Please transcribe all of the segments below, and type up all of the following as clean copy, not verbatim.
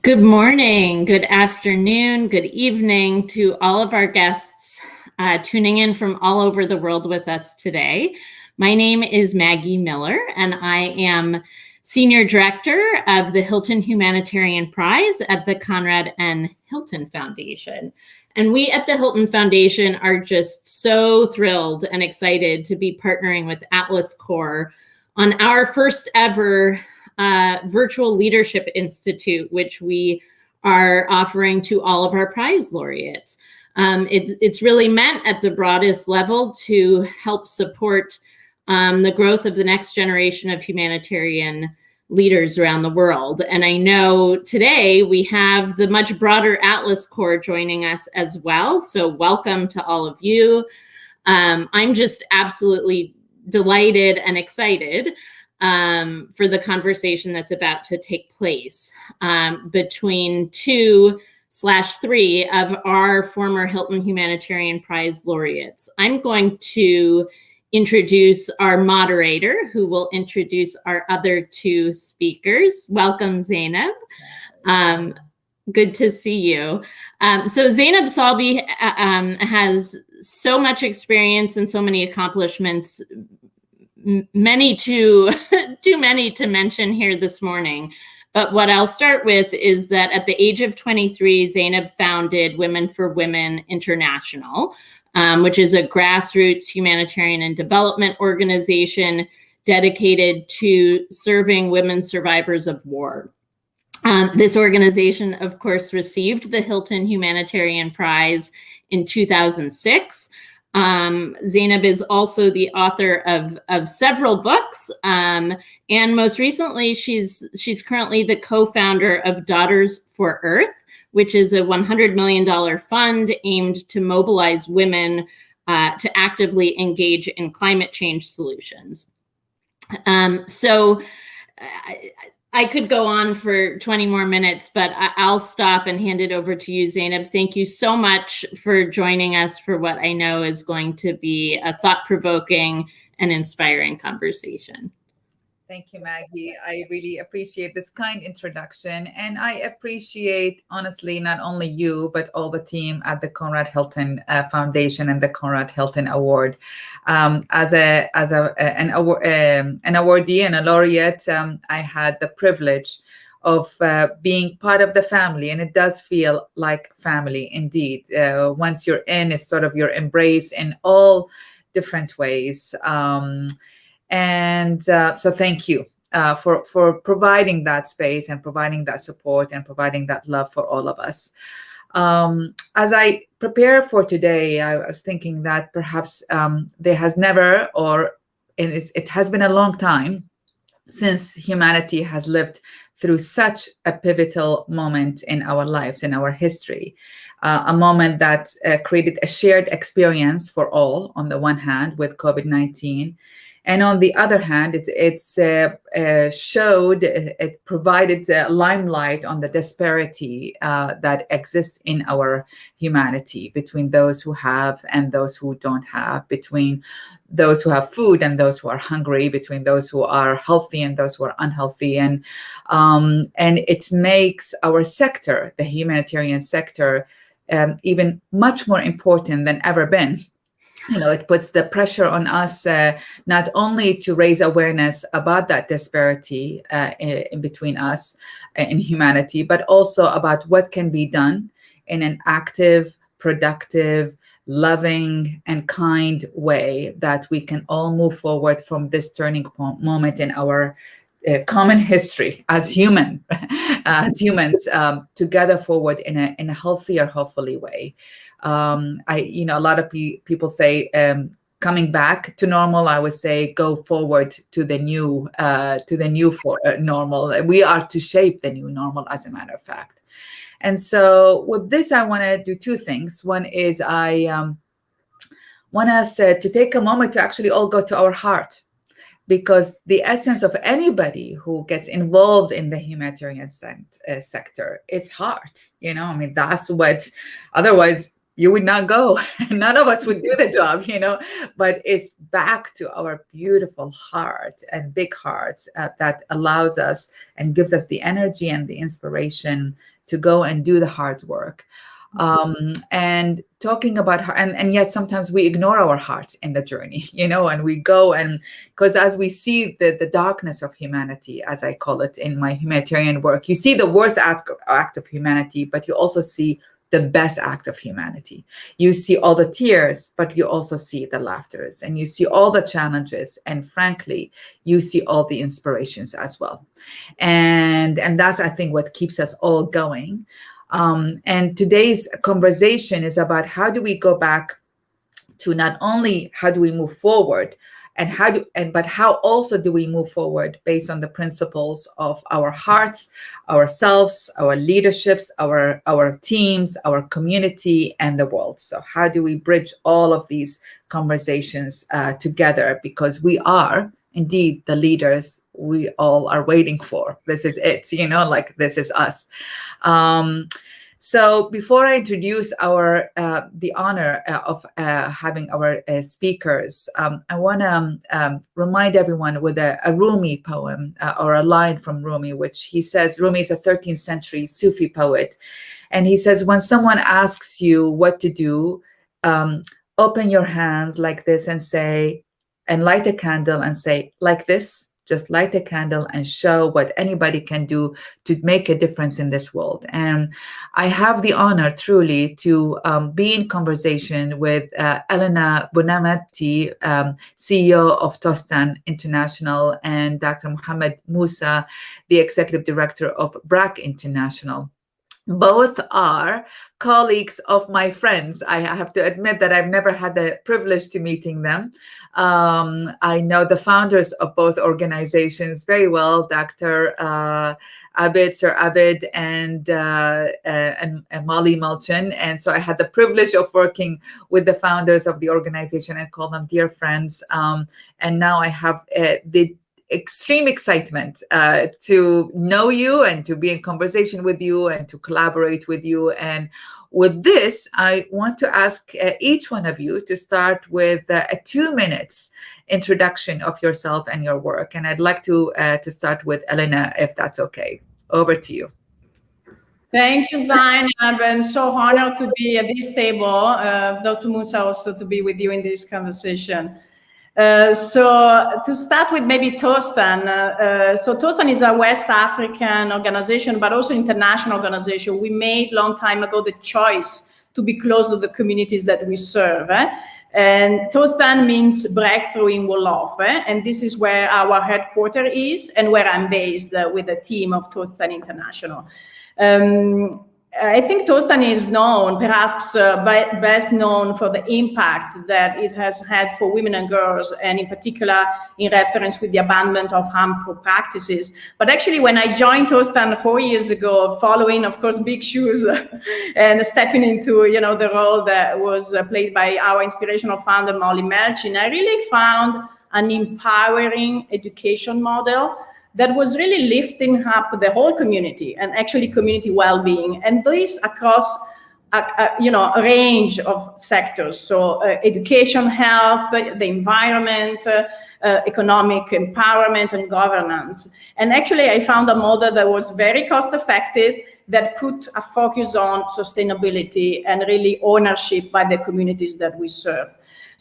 Good morning, good afternoon, good evening to all of our guests tuning in from all over the world with us today. My name is Maggie Miller, and I am Senior Director of the Hilton Humanitarian Prize at the Conrad N. Hilton Foundation. And we at the Hilton Foundation are just so thrilled and excited to be partnering with Atlas Corps on our first ever Virtual Leadership Institute, which we are offering to all of our prize laureates. It's really meant at the broadest level to help support the growth of the next generation of humanitarian leaders around the world. And I know today we have the much broader Atlas Corps joining us as well. So welcome to all of you. I'm just absolutely delighted and excited for the conversation that's about to take place between 2/3 of our former Hilton Humanitarian Prize laureates. I'm going to introduce our moderator, who will introduce our other two speakers. Welcome, Zainab. Good to see you. So Zainab Salbi has so much experience and so many accomplishments, many too many to mention here this morning. But what I'll start with is that at the age of 23, Zainab founded Women for Women International, which is a grassroots humanitarian and development organization dedicated to serving women survivors of war. This organization, of course, received the Hilton Humanitarian Prize in 2006. Zainab is also the author of several books, and most recently, she's currently the co-founder of Daughters for Earth, which is a $100 million fund aimed to mobilize women to actively engage in climate change solutions. I could go on for 20 more minutes, but I'll stop and hand it over to you, Zainab. Thank you so much for joining us for what I know is going to be a thought-provoking and inspiring conversation. Thank you, Maggie. I really appreciate this kind introduction. And I appreciate, honestly, not only you, but all the team at the Conrad Hilton Foundation and the Conrad Hilton Award. As an awardee and a laureate, I had the privilege of being part of the family. And it does feel like family indeed. Once you're in, it's sort of your embrace in all different ways. So thank you for providing that space and providing that support and providing that love for all of us. As I prepare for today, I was thinking that perhaps there has never, it has been a long time since humanity has lived through such a pivotal moment in our lives, in our history, a moment that created a shared experience for all, on the one hand, with COVID-19. And on the other hand, it provided limelight on the disparity that exists in our humanity between those who have and those who don't have, between those who have food and those who are hungry, between those who are healthy and those who are unhealthy. And it makes our sector, the humanitarian sector, even much more important than ever been. It puts the pressure on us not only to raise awareness about that disparity in between us in humanity, but also about what can be done in an active, productive, loving, and kind way that we can all move forward from this turning moment in our common history as humans, together forward in a healthier, hopefully way. A lot of people say coming back to normal. I would say go forward to the new normal. We are to shape the new normal, as a matter of fact. And so with this, I want to do two things. One is I want us to take a moment to actually all go to our heart, because the essence of anybody who gets involved in the humanitarian sector, it's heart. That's what, otherwise you would not go. None of us would do the job, but it's back to our beautiful heart and big hearts that allows us and gives us the energy and the inspiration to go and do the hard work. And talking about her, and yet sometimes we ignore our hearts in the journey, and we go, and because as we see the darkness of humanity, as I call it in my humanitarian work, you see the worst act of humanity, but you also see the best act of humanity. You see all the tears, but you also see the laughters, and you see all the challenges, and frankly, you see all the inspirations as well. And that's, I think, what keeps us all going. And today's conversation is about how do we go back to not only how do we move forward, but how also do we move forward based on the principles of our hearts, ourselves, our leaderships, our teams, our community, and the world. So how do we bridge all of these conversations together? Because we are indeed the leaders we all are waiting for. This is it, this is us. So before I introduce the honor of having our speakers, I want to remind everyone with a Rumi poem or a line from Rumi, which he says, Rumi is a 13th century Sufi poet. And he says, when someone asks you what to do, open your hands like this and light a candle and say, like this. Just light a candle and show what anybody can do to make a difference in this world. And I have the honor truly to be in conversation with Elena Bonamatti, CEO of Tostan International, and Dr. Musa, the Executive Director of BRAC International. Both are colleagues of my friends. I have to admit that I've never had the privilege to meeting them. I know the founders of both organizations very well, Dr. Sir Abid, and Molly Mulchin. And so I had the privilege of working with the founders of the organization. I call them dear friends. And now I have the extreme excitement to know you and to be in conversation with you and to collaborate with you. And with this, I want to ask each one of you to start with a 2 minutes introduction of yourself and your work. And I'd like to start with Elena, if that's okay. Over to you. Thank you, Zainab. I'm so honored to be at this table. Dr. Musa, also to be with you in this conversation. So to start with maybe Tostan. So Tostan is a West African organization, but also international organization. We made long time ago the choice to be close to the communities that we serve. And Tostan means breakthrough in Wolof. And this is where our headquarters is and where I'm based with the team of Tostan International. I think Tostan is known, perhaps best known for the impact that it has had for women and girls, and in particular in reference with the abandonment of harmful practices. But actually, when I joined Tostan 4 years ago, following, of course, big shoes and stepping into the role that was played by our inspirational founder, Molly Mulchin, I really found an empowering education model that was really lifting up the whole community and actually community well-being, and this across a range of sectors. So education, health, the environment, economic empowerment, and governance. And actually, I found a model that was very cost-effective, that put a focus on sustainability and really ownership by the communities that we serve.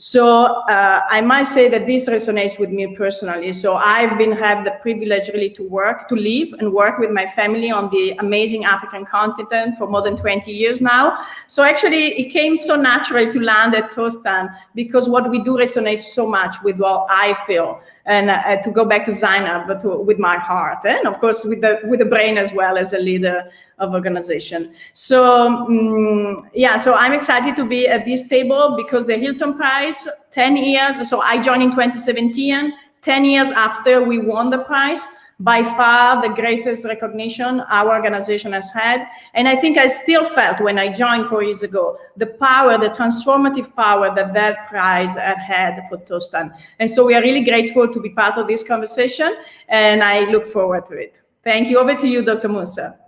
So I must say that this resonates with me personally. So I've had the privilege really to live and work with my family on the amazing African continent for more than 20 years now. So actually it came so naturally to land at Tostan because what we do resonates so much with what I feel. And to go back to Zainab, but with my heart, and of course with the brain as well as a leader of organization. So yeah, so I'm excited to be at this table because the Hilton Prize, 10 years. So I joined in 2017, 10 years after we won the prize. By far the greatest recognition our organization has had. And I think I still felt when I joined 4 years ago, the power, the transformative power that prize had for Tostan. And so we are really grateful to be part of this conversation, and I look forward to it. Thank you. Over to you, Dr. Musa.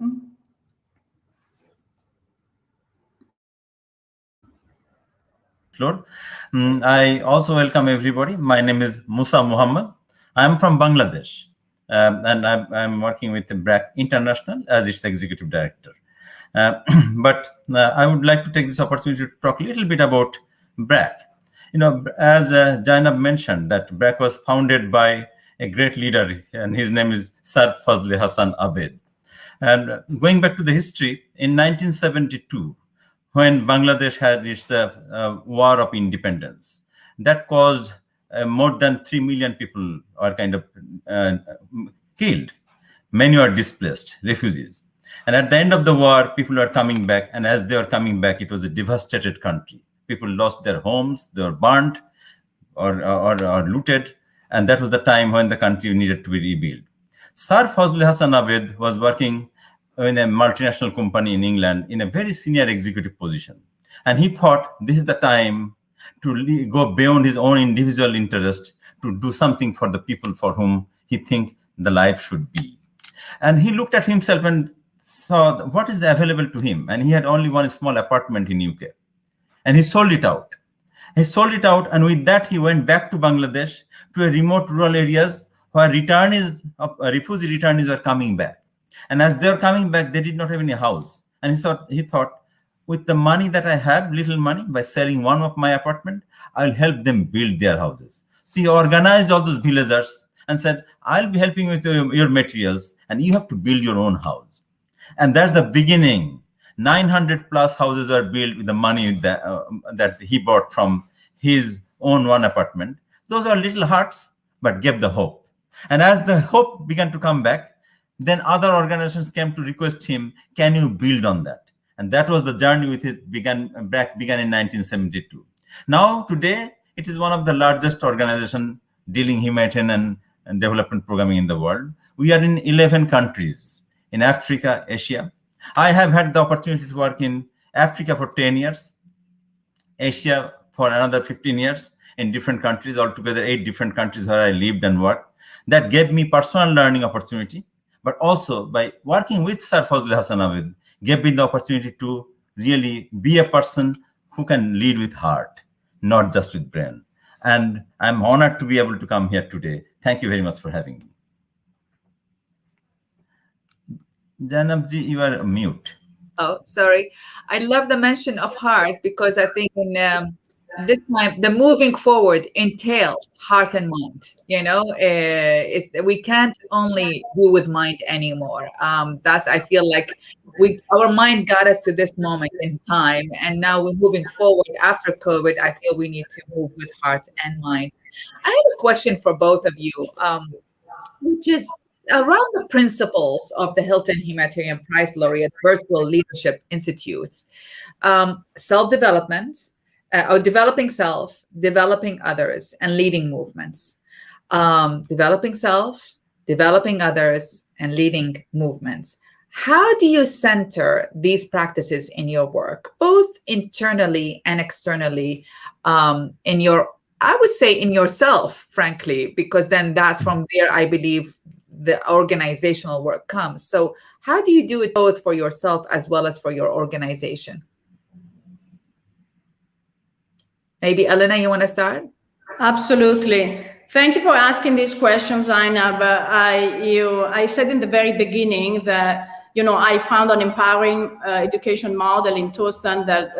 floor. I also welcome everybody. My name is Musa Muhammad. I'm from Bangladesh, and I'm working with the BRAC International as its executive director. But I would like to take this opportunity to talk a little bit about BRAC. As Zainab mentioned, that BRAC was founded by a great leader, and his name is Sir Fazle Hassan Abed. And going back to the history, in 1972, when Bangladesh had its war of independence, that caused more than 3 million people are kind of killed. Many are displaced, refugees. And at the end of the war, people are coming back. And as they are coming back, it was a devastated country. People lost their homes, they were burnt or looted. And that was the time when the country needed to be rebuilt. Sir Fazle Hassan Abed was working in a multinational company in England in a very senior executive position. And he thought this is the time to go beyond his own individual interest to do something for the people for whom he thinks the life should be. And he looked at himself and saw what is available to him. And he had only one small apartment in UK. And he sold it out. And with that, he went back to Bangladesh, to a remote rural areas where refugee returnees were coming back. And as they were coming back, they did not have any house. And he thought, with the money that I have, little money, by selling one of my apartment, I'll help them build their houses. So he organized all those villagers and said, I'll be helping with your materials, and you have to build your own house. And that's the beginning. 900 plus houses are built with the money that he bought from his own one apartment. Those are little huts, but gave the hope. And as the hope began to come back, then other organizations came to request him, can you build on that? And that was the journey with it BRAC began in 1972. Now, today, it is one of the largest organizations dealing humanitarian and development programming in the world. We are in 11 countries in Africa, Asia. I have had the opportunity to work in Africa for 10 years, Asia for another 15 years, in different countries, altogether 8 different countries where I lived and worked. That gave me personal learning opportunity, but also by working with Sir Fazle Hassan Abed, gave me the opportunity to really be a person who can lead with heart, not just with brain. And I'm honored to be able to come here today. Thank you very much for having me. Zainabji, you are mute. Oh, sorry. I love the mention of heart because I think in this time, the moving forward entails heart and mind. We can't only do with mind anymore. I feel like our mind got us to this moment in time, and now we're moving forward after COVID. I feel we need to move with heart and mind. I have a question for both of you, which is around the principles of the Hilton Humanitarian Prize Laureate Virtual Leadership Institute, self-development, or developing self, developing others, and leading movements. Developing self, developing others, and leading movements. How do you center these practices in your work, both internally and externally, I would say in yourself, frankly, because then that's from where I believe the organizational work comes. So how do you do it both for yourself as well as for your organization? Maybe Elena, you want to start? Absolutely. Thank you for asking these questions, Zainab. I said in the very beginning that I found an empowering education model in Tostan that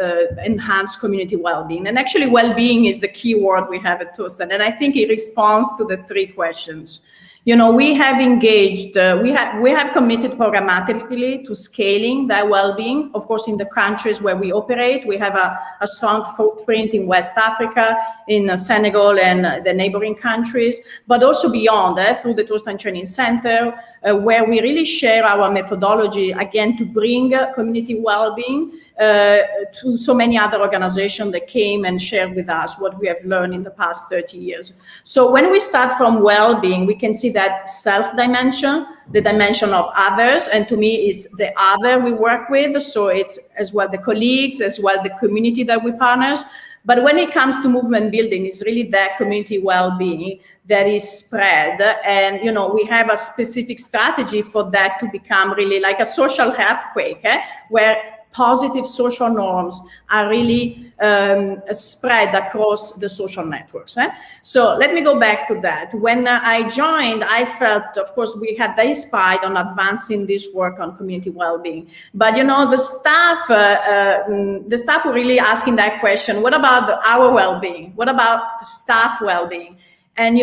enhanced community well-being. And actually, well-being is the key word we have at Tostan. And I think it responds to the 3 questions. We have engaged, we have committed programmatically to scaling that well-being. Of course, in the countries where we operate, we have a strong footprint in West Africa, in Senegal and the neighboring countries, but also beyond that, through the Tostan Training Center, where we really share our methodology, again, to bring community well-being to so many other organizations that came and shared with us what we have learned in the past 30 years. So when we start from well-being, we can see that self-dimension, the dimension of others, and to me it's the other we work with. So it's as well the colleagues, as well the community that we partners. But when it comes to movement building, it's really that community well-being that is spread. And, we have a specific strategy for that to become really like a social earthquake, where positive social norms are really spread across the social networks. So let me go back to that. When I joined, I felt, of course, we had very inspired on advancing this work on community well-being. But the staff were really asking that question: what about our well-being? What about the staff well-being? And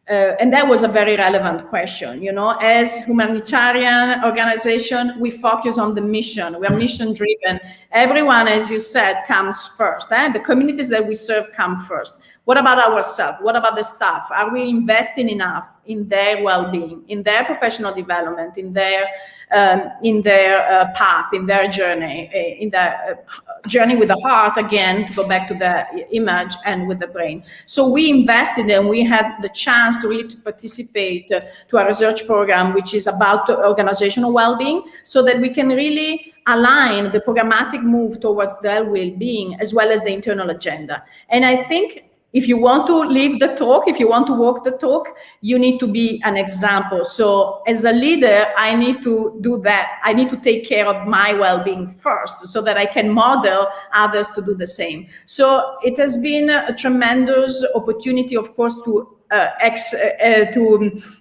and that was a very relevant question. As humanitarian organization, we focus on the mission. We are mission driven. Everyone, as you said, comes first. The communities that we serve come first. What about ourselves? What about the staff? Are we investing enough in their well-being, in their professional development, in their path, in their journey, in their journey with the heart, again, to go back to the image, and with the brain? So we invested, and we had the chance to really participate to a research program which is about organizational well-being, so that we can really align the programmatic move towards their well-being as well as the internal agenda. And I think if you want to live the talk, if you want to walk the talk, you need to be an example. So as a leader, I need to do that. I need to take care of my well-being first, so that I can model others to do the same. So it has been a tremendous opportunity, of course, to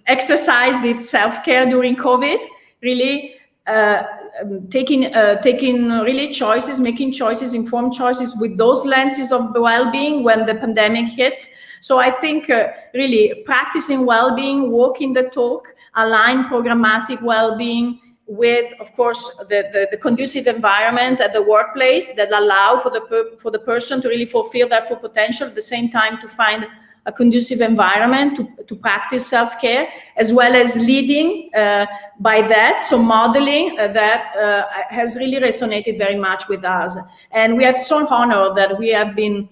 exercise the self-care during COVID, really taking really choices, making choices, informed choices with those lenses of well-being when the pandemic hit. So I think really practicing well-being, walking the talk, align programmatic well-being with, of course, the conducive environment at the workplace that allow for the person to really fulfill their full potential, at the same time to find a conducive environment to practice self-care, as well as leading by that. So modeling that has really resonated very much with us. And we have so honored that we have been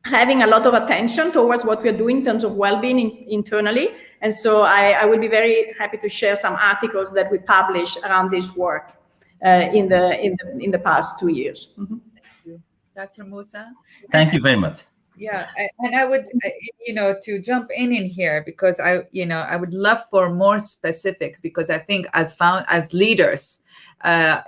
having a lot of attention towards what we're doing in terms of well-being internally. And so I will be very happy to share some articles that we publish around this work in the past 2 years. Mm-hmm. Thank you. Dr. Musa? Thank you very much. Yeah, and I would, to jump in here, because I would love for more specifics, because I think as leaders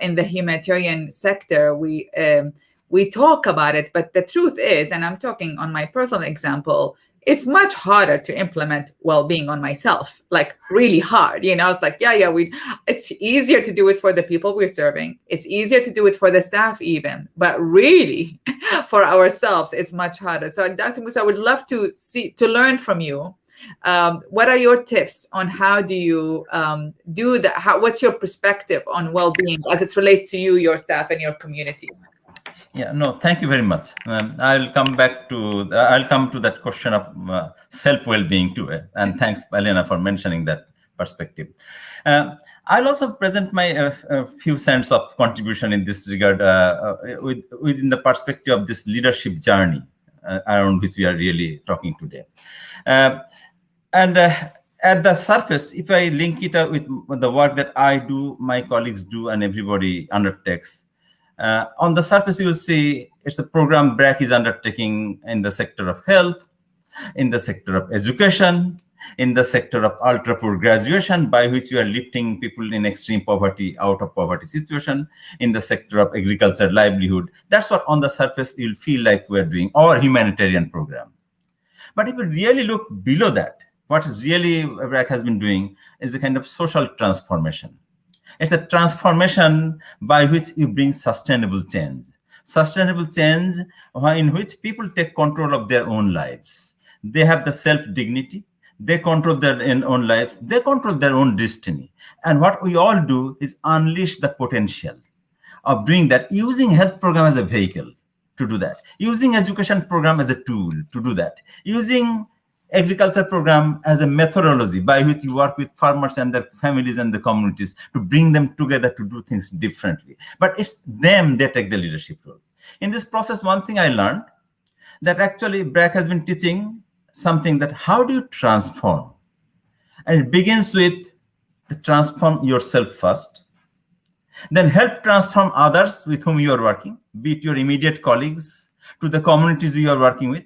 in the humanitarian sector, we talk about it, but the truth is, and I'm talking on my personal example, it's much harder to implement well-being on myself, like really hard. It's like, it's easier to do it for the people we're serving. It's easier to do it for the staff even, but really for ourselves, it's much harder. So Dr. Musa, I would love to learn from you. What are your tips on how do you do that? What's your perspective on well-being as it relates to you, your staff, and your community? Yeah, no, thank you very much. I'll come to that question of self-well-being too. And thanks, Elena, for mentioning that perspective. I'll also present my few cents of contribution in this regard within the perspective of this leadership journey around which we are really talking today. And at the surface, if I link it up with the work that I do, my colleagues do, and everybody undertakes, on the surface, you will see it's a program BRAC is undertaking in the sector of health, in the sector of education, in the sector of ultra-poor graduation, by which we are lifting people in extreme poverty out of poverty situation, in the sector of agriculture, livelihood. That's what on the surface you'll feel like we're doing, or humanitarian program. But if you really look below that, what is really BRAC has been doing is a kind of social transformation. It's a transformation by which you bring sustainable change. Sustainable change in which people take control of their own lives. They have the self-dignity. They control their own lives. They control their own destiny. And what we all do is unleash the potential of doing that, using health program as a vehicle to do that, using education program as a tool to do that, using agriculture program as a methodology by which you work with farmers and their families and the communities to bring them together to do things differently. But it's them, they take the leadership role. In this process, one thing I learned, that actually BRAC has been teaching something, that how do you transform? And it begins with the transform yourself first, then help transform others with whom you are working, be it your immediate colleagues, to the communities you are working with.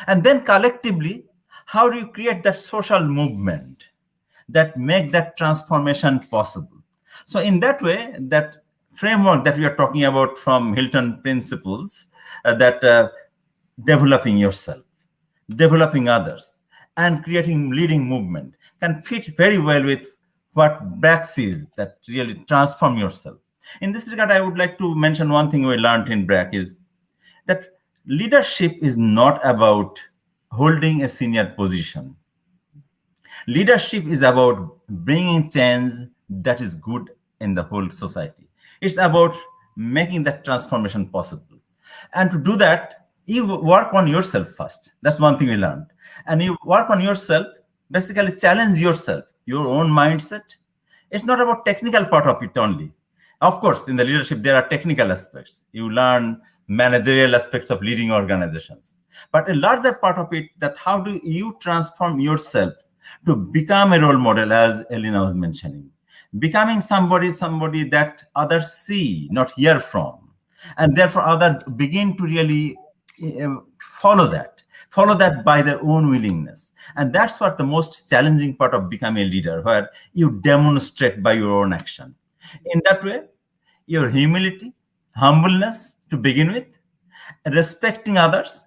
And then collectively, how do you create that social movement that make that transformation possible? So in that way, that framework that we are talking about from Hilton principles, that developing yourself, developing others, and creating leading movement can fit very well with what BRAC sees, that really transform yourself. In this regard, I would like to mention one thing we learned in BRAC is that leadership is not about holding a senior position. Leadership is about bringing change that is good in the whole society. It's about making that transformation possible. And to do that, you work on yourself first. That's one thing we learned. And you work on yourself, basically challenge yourself, your own mindset. It's not about technical part of it only. Of course, in the leadership, there are technical aspects. You learn managerial aspects of leading organizations. But a larger part of it, that how do you transform yourself to become a role model, as Elena was mentioning. Becoming somebody that others see, not hear from. And therefore, others begin to really follow that by their own willingness. And that's what the most challenging part of becoming a leader, where you demonstrate by your own action. In that way, your humility, humbleness to begin with, respecting others,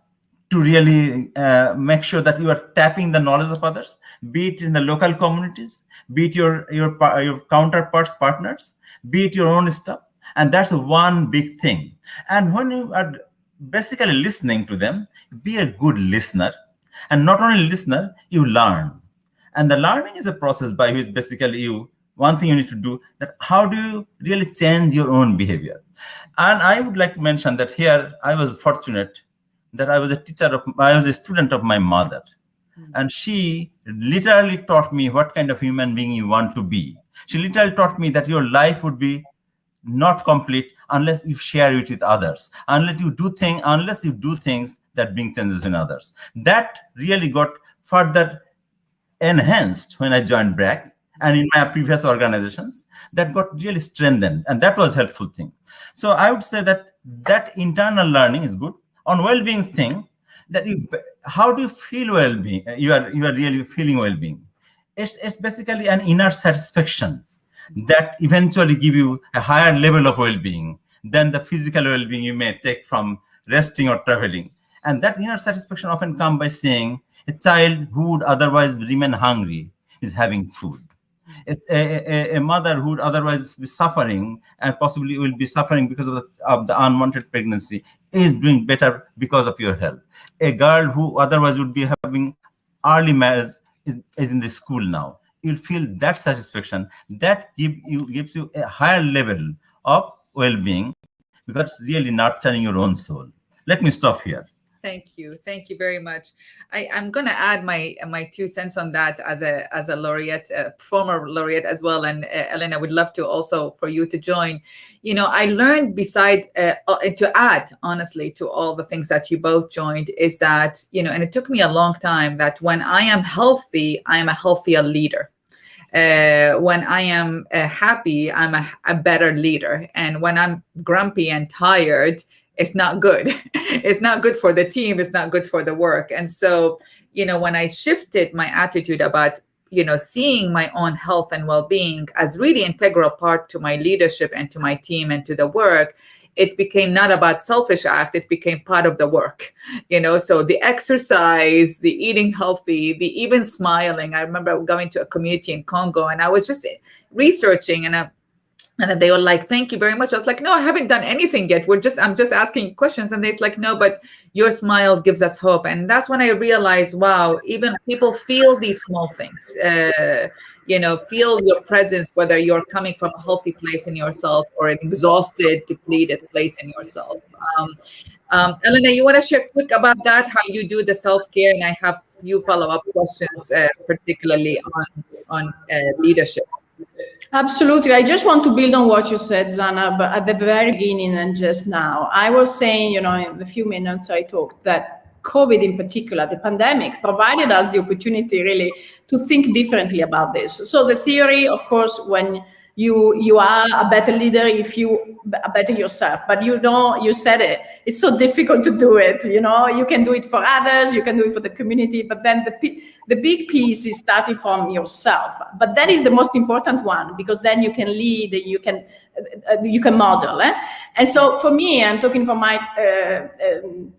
to really make sure that you are tapping the knowledge of others, be it in the local communities, be it your counterparts, partners, be it your own stuff. And that's one big thing. And when you are basically listening to them, be a good listener. And not only listener, you learn. And the learning is a process by which basically one thing you need to do, that how do you really change your own behavior? And I would like to mention that here I was fortunate that I was a student of my mother. And she literally taught me what kind of human being you want to be. She literally taught me that your life would be not complete unless you share it with others, unless you do things that bring changes in others. That really got further enhanced when I joined BRAC, and in my previous organizations, that got really strengthened, and that was a helpful thing. So I would say that internal learning is good. On well-being thing, how do you feel well-being? You are really feeling well-being. It's basically an inner satisfaction that eventually give you a higher level of well-being than the physical well-being you may take from resting or traveling. And that inner satisfaction often comes by saying a child who would otherwise remain hungry is having food. A mother who would otherwise be suffering and possibly will be suffering because of the unwanted pregnancy is doing better because of your health. A girl who otherwise would be having early marriage is in the school now. You'll feel that satisfaction. That gives you a higher level of well-being, because it's really nurturing your own soul. Let me stop here. Thank you very much. I'm going to add my 2 cents on that as a laureate, former laureate as well. And Elena, would love to also for you to join. I learned to add honestly to all the things that you both joined is that, and it took me a long time, that when I am healthy, I am a healthier leader. When I am happy, I'm a better leader. And when I'm grumpy and tired, it's not good. It's not good for the team. It's not good for the work. And so, when I shifted my attitude about, seeing my own health and well-being as really integral part to my leadership and to my team and to the work, it became not about selfish act. It became part of the work, so the exercise, the eating healthy, the even smiling. I remember going to a community in Congo and I was just researching and then they were like, thank you very much. I was like, no, I haven't done anything yet. I'm just asking questions. And they're like, no, but your smile gives us hope. And that's when I realized, wow, even people feel these small things, feel your presence, whether you're coming from a healthy place in yourself or an exhausted, depleted place in yourself. Elena, you want to share quick about that, how you do the self-care? And I have a few follow-up questions, particularly on leadership. Absolutely. I just want to build on what you said, Zainab, at the very beginning and just now. I was saying, in the few minutes I talked, that COVID in particular, the pandemic, provided us the opportunity really to think differently about this. So the theory, of course, when You are a better leader if you are better yourself. But you said it. It's so difficult to do it. You can do it for others, you can do it for the community, but then the big piece is starting from yourself. But that is the most important one, because then you can lead, you can model. And so for me, I'm talking from my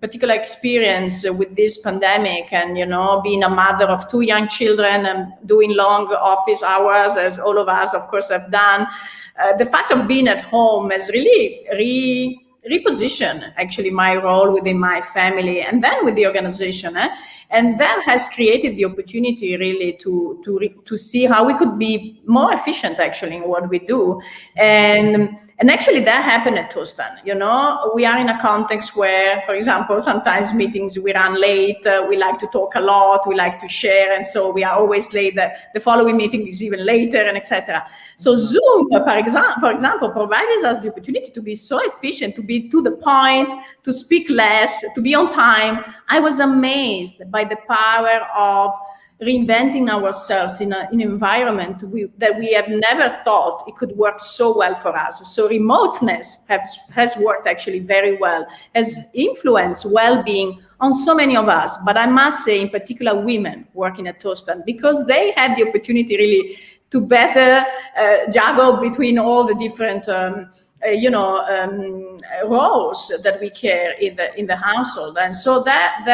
particular experience with this pandemic, and being a mother of 2 young children and doing long office hours, as all of us, of course, have done. The fact of being at home has really repositioned actually my role within my family and then with the organization. And that has created the opportunity really to see how we could be more efficient actually in what we do. And actually that happened at Tostan. We are in a context where, for example, sometimes meetings we run late, we like to talk a lot, we like to share, and so we are always late. The following meeting is even later, and etc. So Zoom, for example, provides us the opportunity to be so efficient, to be to the point, to speak less, to be on time. I was amazed by the power of reinventing ourselves in an environment that we have never thought it could work so well for us. So remoteness has worked actually very well, has influenced well-being on so many of us. But I must say, in particular, women working at Tostan, because they had the opportunity really to better juggle between all the different roles that we carry in the household. And so that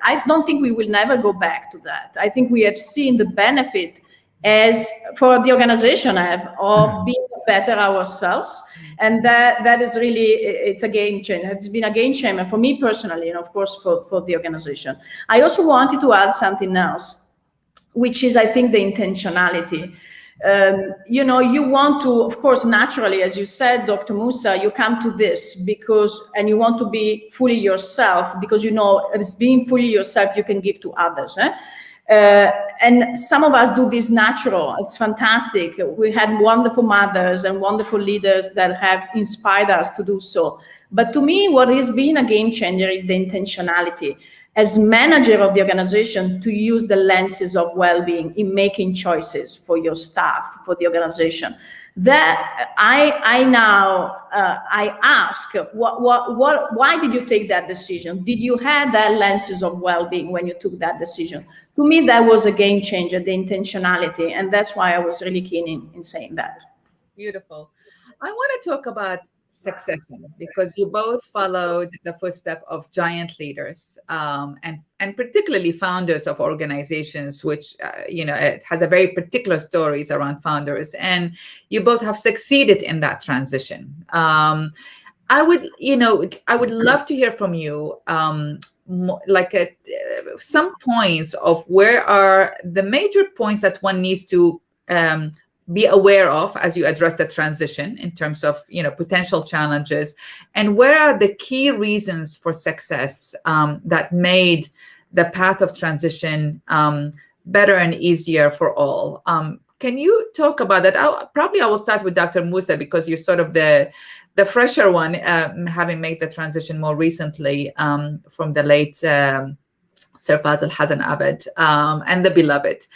I don't think we will never go back to that. I think we have seen the benefit as for the organization of being better ourselves. And that is really, it's a game changer. It's been a game changer for me personally, and of course for the organization. I also wanted to add something else, which is, I think, the intentionality. You want to, of course, naturally, as you said, Dr. Musa, you come to this and you want to be fully yourself, because as being fully yourself, you can give to others. And some of us do this natural. It's fantastic. We had wonderful mothers and wonderful leaders that have inspired us to do so. But to me, what has been a game changer is the intentionality. As manager of the organization, to use the lenses of well-being in making choices for your staff, for the organization. That I ask, why did you take that decision? Did you have that lenses of well-being when you took that decision? To me, that was a game changer, the intentionality, and that's why I was really keen in saying that. Beautiful. I want to talk about succession, because you both followed the footsteps of giant leaders, and particularly founders of organizations, which it has a very particular stories around founders, and you both have succeeded in that transition. I would love to hear from you, some points of where are the major points that one needs to be aware of as you address the transition in terms of potential challenges, and where are the key reasons for success that made the path of transition better and easier for all. Can you talk about that? I will start with Dr. Musa, because you're sort of the fresher one, having made the transition more recently from the late Sir Fazl Hassan Abed and the beloved.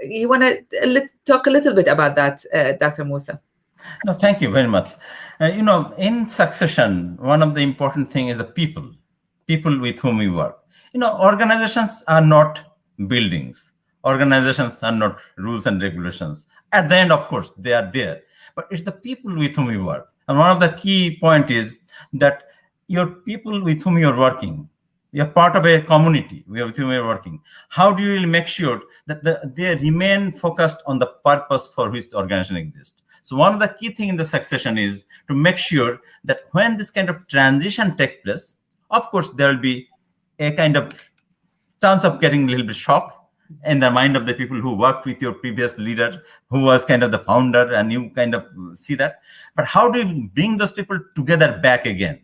You want to talk a little bit about that, Dr. Musa? No, thank you very much. In succession, one of the important things is the people with whom we work. Organizations are not buildings. Organizations are not rules and regulations. At the end, of course, they are there. But it's the people with whom we work. And one of the key points is that your people with whom you're working, you're part of a community with whom you're working. How do you really make sure that they remain focused on the purpose for which the organization exists? So one of the key things in the succession is to make sure that when this kind of transition takes place, of course, there will be a kind of chance of getting a little bit shock in the mind of the people who worked with your previous leader, who was kind of the founder, and you kind of see that. But how do you bring those people together back again?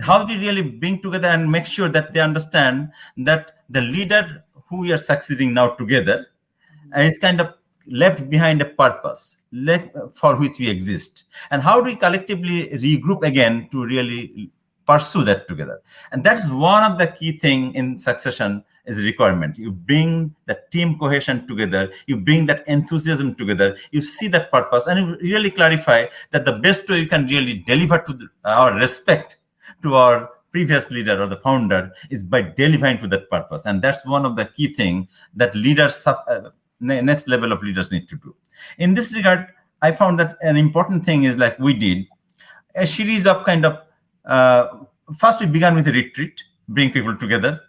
How do you really bring together and make sure that they understand that the leader who we are succeeding now together is kind of left behind a purpose for which we exist? And how do we collectively regroup again to really pursue that together? And that's one of the key things in succession is a requirement. You bring that team cohesion together, you bring that enthusiasm together, you see that purpose, and you really clarify that the best way you can really deliver to our respect to our previous leader or the founder is by delivering to that purpose. And that's one of the key things that leaders, next level of leaders need to do. In this regard, I found that an important thing is, like we did, a series of kind of, first we began with a retreat, bring people together.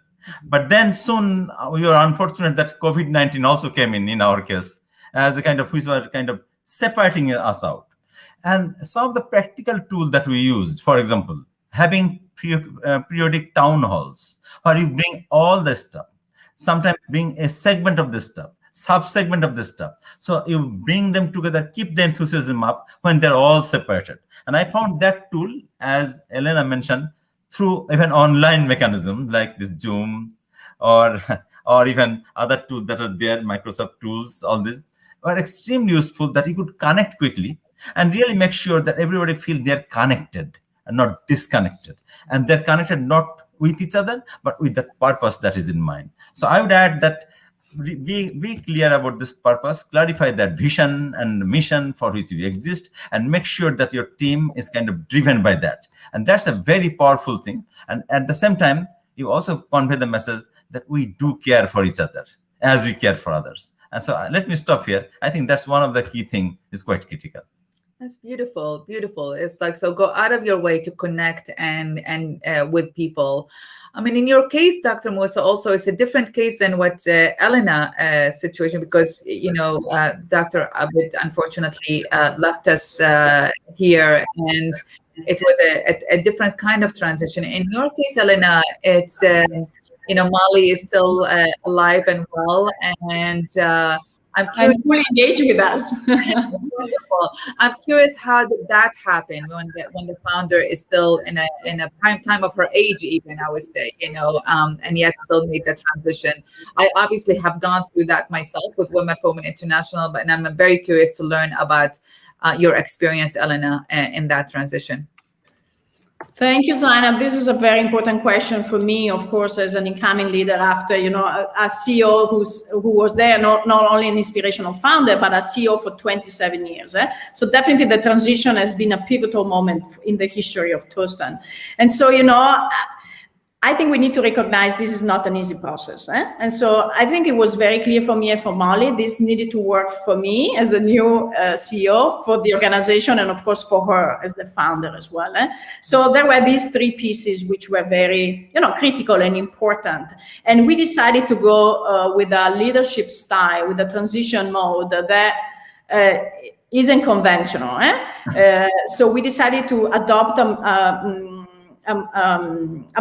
But then soon we were unfortunate that COVID-19 also came in our case, as a kind of, which were kind of separating us out. And some of the practical tools that we used, for example, having periodic town halls, where you bring all the stuff, sometimes bring a segment of the stuff, sub-segment of the stuff. So you bring them together, keep the enthusiasm up when they're all separated. And I found that tool, as Elena mentioned, through even online mechanisms like this Zoom or even other tools that are there, Microsoft tools, all these were extremely useful, that you could connect quickly and really make sure that everybody feel they're connected and not disconnected. And they're connected not with each other, but with the purpose that is in mind. So I would add that be clear about this purpose, clarify that vision and mission for which you exist, and make sure that your team is kind of driven by that. And that's a very powerful thing. And at the same time, you also convey the message that we do care for each other as we care for others. And so let me stop here. I think that's one of the key things is quite critical. That's beautiful, beautiful. It's like, so go out of your way to connect and with people. I mean, in your case, Dr. Musa, also it's a different case than what Elena situation, because, you know, Dr. Abid unfortunately left us here, and it was a different kind of transition. In your case, Elena, it's, you know, Mali is still alive and well, and I'm curious. And fully engaged with us. Wonderful. I'm curious, how did that happen when the founder is still in a prime time of her age, even, I would say, you know, and yet still made the transition. I obviously have gone through that myself with Women for Women International, but I'm very curious to learn about your experience, Elena, in that transition. Thank you, Zainab. This is a very important question for me, of course, as an incoming leader after, you know, a CEO who was there, not only an inspirational founder, but a CEO for 27 years. So definitely the transition has been a pivotal moment in the history of Tostan. And so, you know, I think we need to recognize this is not an easy process. And so I think it was very clear for me and for Molly, this needed to work for me as the new CEO, for the organization, and of course for her as the founder as well. So there were these three pieces which were very, you know, critical and important. And we decided to go with a leadership style, with a transition mode that isn't conventional. So we decided to adopt a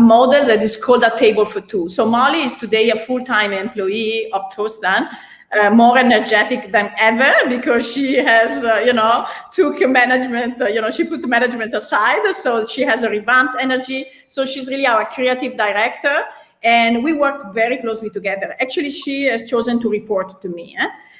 model that is called a table for two. So Molly is today a full-time employee of Tostan, more energetic than ever, because she has, you know, took management, you know, she put the management aside. So she has a revamped energy. So she's really our creative director. And we worked very closely together. Actually, she has chosen to report to me.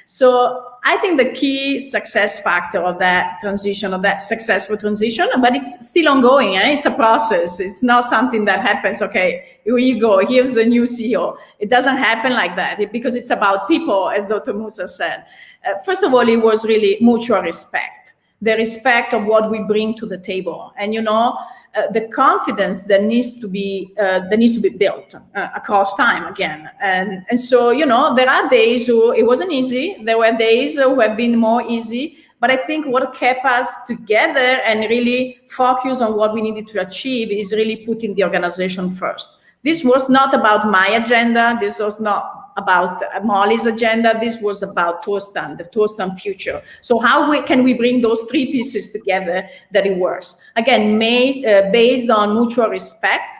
So I think the key success factor of that transition, of that successful transition, but it's still ongoing. It's a process. It's not something that happens, okay, here you go, here's a new CEO. It doesn't happen like that, because it's about people, as Dr. Musa said. First of all, it was really mutual respect, the respect of what we bring to the table. And, you know, the confidence that needs to be built across time again. And so, you know, there are days who it wasn't easy. There were days who have been more easy. But I think what kept us together and really focus on what we needed to achieve is really putting the organization first. This was not about my agenda. This was not about Molly's agenda. This was about Tostan, the Tostan future. So how can we bring those three pieces together that it works? Again, based on mutual respect,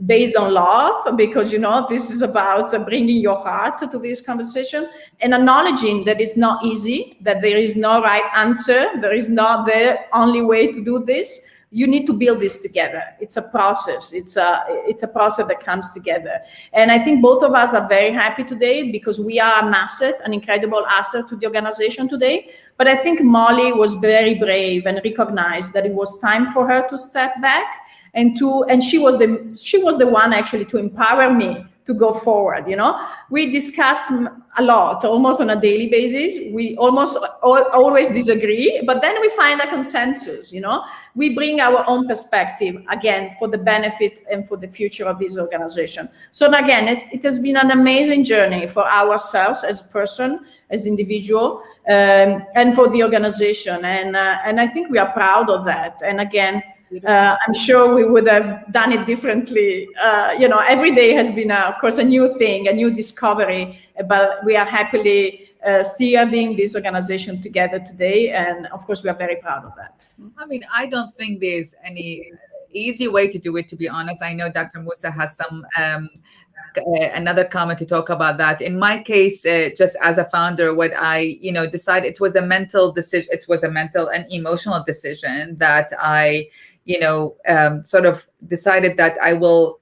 based on love, because, you know, this is about bringing your heart to this conversation, and acknowledging that it's not easy, that there is no right answer, there is not the only way to do this. You need to build this together. It's a process. It's a process that comes together. And I think both of us are very happy today, because we are an asset, an incredible asset to the organization today. But I think Molly was very brave and recognized that it was time for her to step back, and she was the one actually to empower me to go forward. We discuss a lot, almost on a daily basis. We almost always disagree, but then we find a consensus. We bring our own perspective, again, for the benefit and for the future of this organization. So again, it has been an amazing journey for ourselves as a person, as individual, and for the organization. And I think we are proud of that. And again, I'm sure we would have done it differently. Every day has been, of course, a new thing, a new discovery, but we are happily steering this organization together today. And of course, we are very proud of that. I mean, I don't think there's any easy way to do it, to be honest. I know Dr. Musa has some another comment to talk about that. In my case, just as a founder, what I decided, it was a mental decision. It was a mental and emotional decision that I sort of decided that I will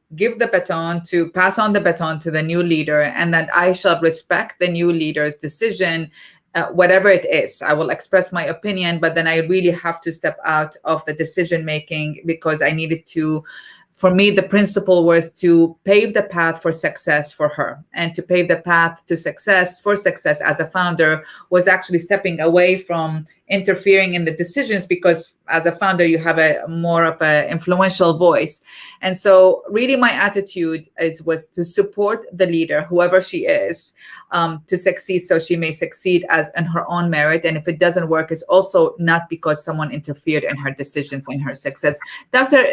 pass on the baton to the new leader, and that I shall respect the new leader's decision, whatever it is. I will express my opinion, but then I really have to step out of the decision making, because I needed to. For me, the principle was to pave the path for success for her, and to pave the path to success as a founder was actually stepping away from interfering in the decisions, because as a founder, you have a more of an influential voice. And so really my attitude was to support the leader, whoever she is, to succeed, so she may succeed as in her own merit. And if it doesn't work, it's also not because someone interfered in her decisions and her success. Dr.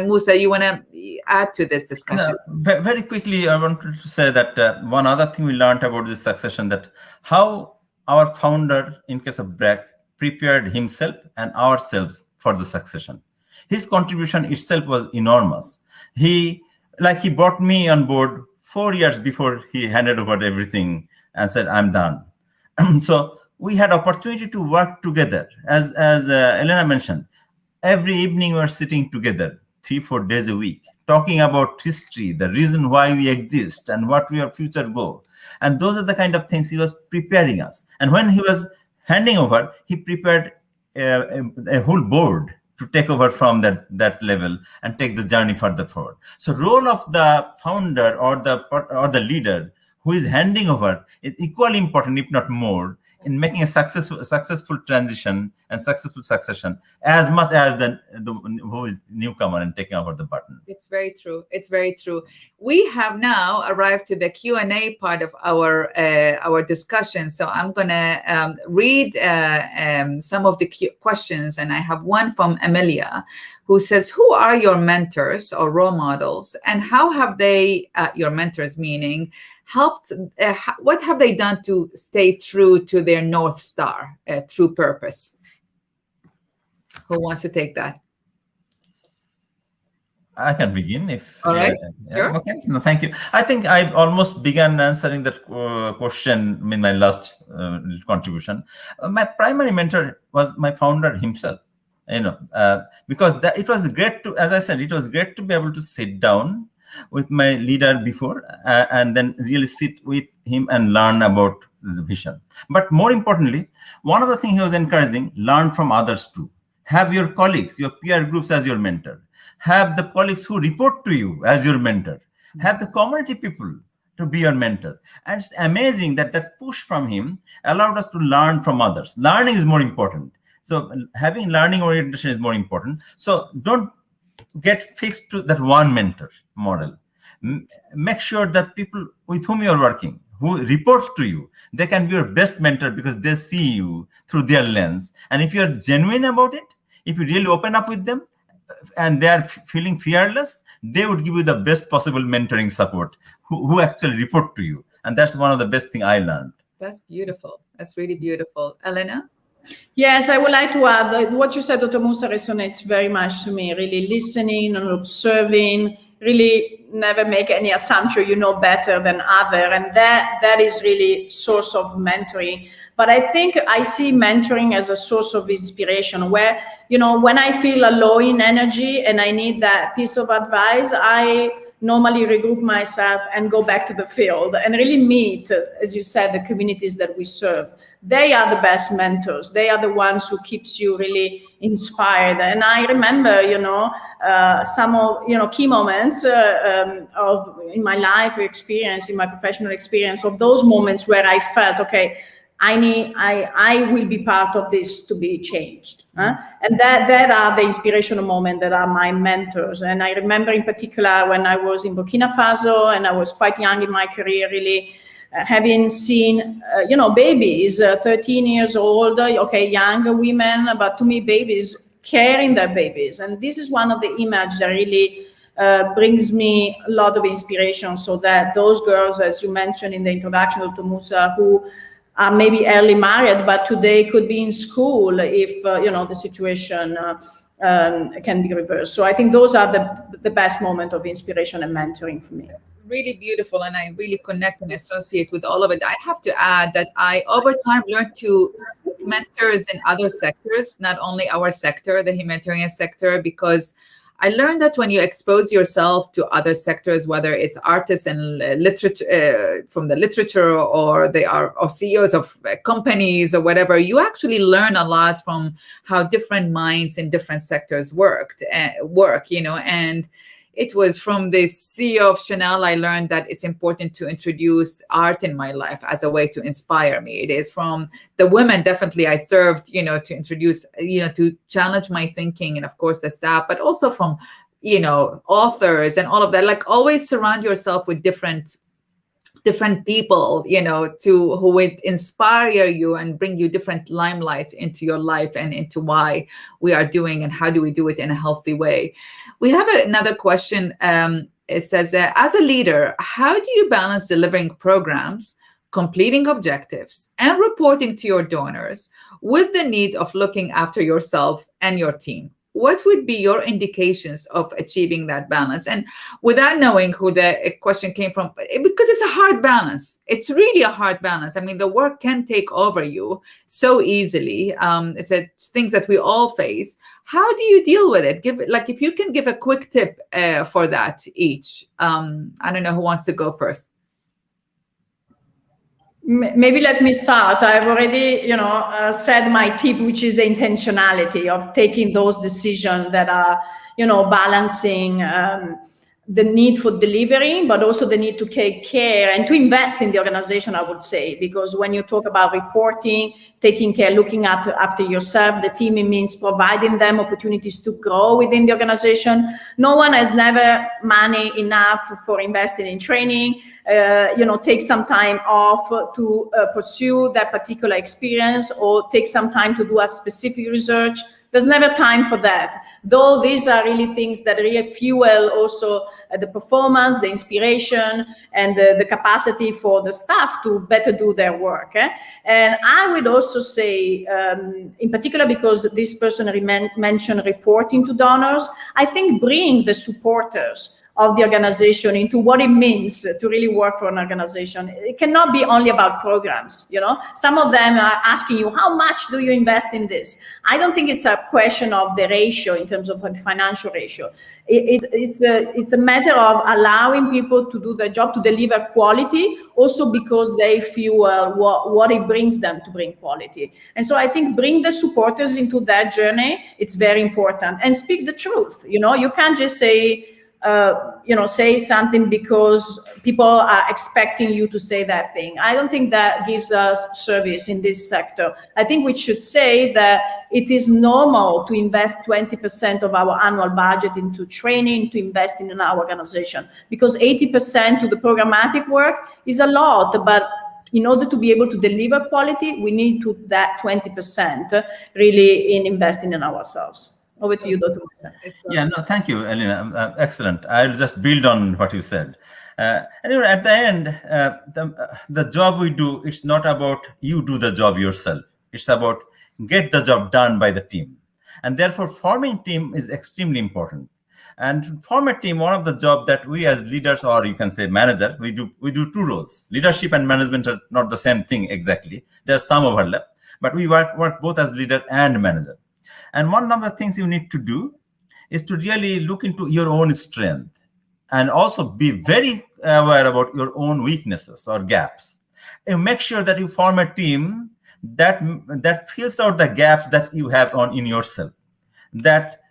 Musa, you want to add to this discussion? Very quickly, I wanted to say that one other thing we learned about this succession, that how our founder, in case of BRAC, prepared himself and ourselves for the succession. His contribution itself was enormous. He brought me on board 4 years before he handed over everything and said, "I'm done." So we had opportunity to work together. As Elena mentioned, every evening we were sitting together 3-4 days a week, talking about history, the reason why we exist, and what our future goal. And those are the kind of things he was preparing us. And when he was handing over, he prepared a whole board to take over from that level and take the journey further forward. So role of the founder or the leader who is handing over is equally important, if not more, in making a successful transition and successful succession, as much as the who is newcomer and taking over the baton. It's very true. It's very true. We have now arrived to the Q&A part of our discussion. So I'm gonna read some of the questions, and I have one from Amelia, who says, "Who are your mentors or role models, and how have they, your mentors meaning, helped? What have they done to stay true to their North Star, true purpose?" Who wants to take that? I can begin if. All right. Sure. Okay. No, thank you. I think I almost began answering that question in my last contribution. My primary mentor was my founder himself. Because it was great to, as I said, it was great to be able to sit down with my leader before and then really sit with him and learn about the vision. But more importantly, one of the things he was encouraging, learn from others too. Have your colleagues, your peer groups as your mentor. Have the colleagues who report to you as your mentor. Have the community people to be your mentor. And it's amazing that push from him allowed us to learn from others. Learning is more important. So having learning orientation is more important. So don't get fixed to that one mentor model. Make sure that people with whom you're working, who reports to you, they can be your best mentor because they see you through their lens. And if you're genuine about it, if you really open up with them and they are feeling fearless, they would give you the best possible mentoring support who actually report to you. And that's one of the best things I learned. That's beautiful. That's really beautiful. Elena? Yes, I would like to add that what you said, Dr. Musa, resonates very much to me. Really listening and observing, really never make any assumption you know better than other. And that is really source of mentoring. But I think I see mentoring as a source of inspiration where, when I feel a low in energy and I need that piece of advice, I normally regroup myself and go back to the field and really meet, as you said, the communities that we serve. They are the best mentors. They are the ones who keeps you really inspired. And I remember, some of, key moments of in my life experience, in my professional experience, of those moments where I felt, okay, I will be part of this to be changed. And that are the inspirational moments that are my mentors. And I remember in particular when I was in Burkina Faso and I was quite young in my career, really having seen, babies, 13 years old, okay, younger women, but to me, babies carrying their babies. And this is one of the images that really brings me a lot of inspiration, so that those girls, as you mentioned in the introduction to Musa, who are maybe early married, but today could be in school if, the situation can be reversed. So I think those are the best moment of inspiration and mentoring for me. It's really beautiful, and I really connect and associate with all of it. I have to add that I, over time, learned to seek mentors in other sectors, not only our sector, the humanitarian sector, because I learned that when you expose yourself to other sectors, whether it's artists and literature, from the literature, or they are or CEOs of companies or whatever, you actually learn a lot from how different minds in different sectors work. And it was from the CEO of Chanel I learned that it's important to introduce art in my life as a way to inspire me. It is from the women, definitely, I served, to introduce, to challenge my thinking, and of course the staff, but also from, authors and all of that. Like, always surround yourself with different people, who would inspire you and bring you different limelights into your life and into why we are doing and how do we do it in a healthy way. We have another question. It says, as a leader, how do you balance delivering programs, completing objectives, and reporting to your donors with the need of looking after yourself and your team? What would be your indications of achieving that balance? And without knowing who the question came from, because it's a hard balance. It's really a hard balance. I mean, the work can take over you so easily. It's things that we all face. How do you deal with it? If you can give a quick tip for that each. I don't know who wants to go first. Maybe let me start. I've already, said my tip, which is the intentionality of taking those decisions that are, balancing the need for delivery, but also the need to take care and to invest in the organization, I would say, because when you talk about reporting, taking care, looking after yourself, the team, it means providing them opportunities to grow within the organization. No one has never money enough for investing in training, take some time off to pursue that particular experience, or take some time to do a specific research. There's never time for that. Though these are really things that really fuel also the performance, the inspiration, and the capacity for the staff to better do their work. And I would also say, in particular, because this person mentioned reporting to donors, I think bring the supporters of the organization into what it means to really work for an organization. It cannot be only about programs, Some of them are asking you, how much do you invest in this? I don't think it's a question of the ratio in terms of a financial ratio. It's a matter of allowing people to do their job, to deliver quality, also because they fuel what it brings them to bring quality. And so I think bring the supporters into that journey. It's very important, and speak the truth. You can't just say, say something because people are expecting you to say that thing. I don't think that gives us service in this sector. I think we should say that it is normal to invest 20% of our annual budget into training, to invest in our organization, because 80% to the programmatic work is a lot, but in order to be able to deliver quality, we need to that 20% really in investing in ourselves. Over to you, Dr. Musa. Yeah, no, thank you, Elena. Excellent. I'll just build on what you said. Anyway, at the end, the job we do, it's not about you do the job yourself. It's about get the job done by the team. And therefore, forming team is extremely important. And form a team, one of the job that we as leaders, or you can say managers, we do two roles. Leadership and management are not the same thing exactly. There's some overlap, but we work both as leader and manager. And one of the things you need to do is to really look into your own strength and also be very aware about your own weaknesses or gaps. And make sure that you form a team that fills out the gaps that you have in yourself, that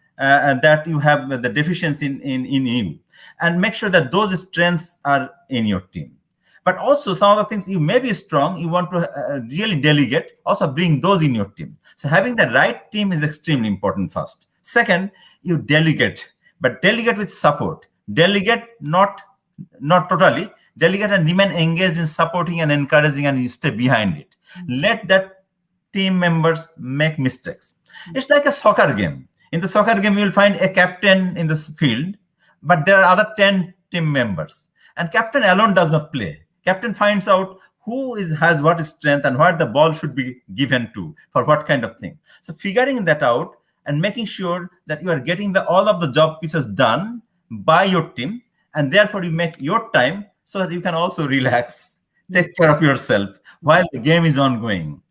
you have the deficiency in you, and make sure that those strengths are in your team. But also some of the things you may be strong, you want to really delegate, also bring those in your team. So having the right team is extremely important first. Second, you delegate, but delegate with support. Delegate not totally, delegate and remain engaged in supporting and encouraging, and you stay behind it. Let that team members make mistakes. It's like a soccer game. In the soccer game, you will find a captain in the field, but there are other 10 team members. And captain alone does not play. Captain finds out who has what strength and what the ball should be given to for what kind of thing. So figuring that out and making sure that you are getting all of the job pieces done by your team, and therefore you make your time so that you can also relax, take care of yourself while the game is ongoing.